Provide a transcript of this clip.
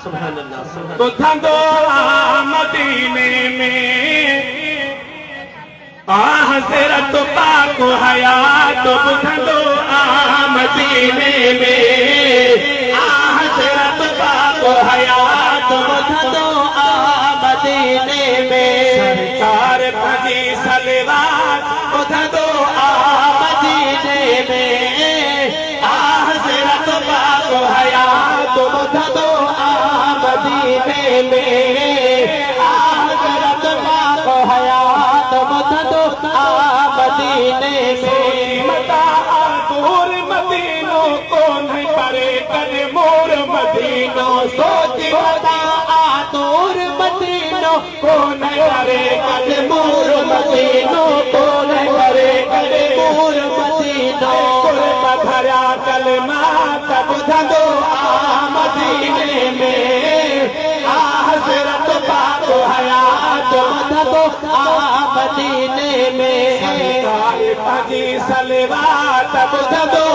ॿुधंदो मदीने में हज़रत पाक हयात ॿुधंदो मदीने में हज़रत पाक हयात ॿुधंदो मदीने में सरकार पंहिंजी सलवात ॿुधंदो मदीने में हज़रत पाक हयात ॿुधंदो मदीने में हज़रत पाक हयात ॿुधंदो मदीने में मता दूर मदीनो कोन करे करे मोर मदीनो सोच मता दूर मदीनो कोन करे करे मोर मदीनो कोन करे करे मोर मदीनो भरिया कलमा ॿुधंदो मदीने में हज़रत पाक हयात ॿुधंदो मदीने में पंहिंजी सलवात ॿुधंदो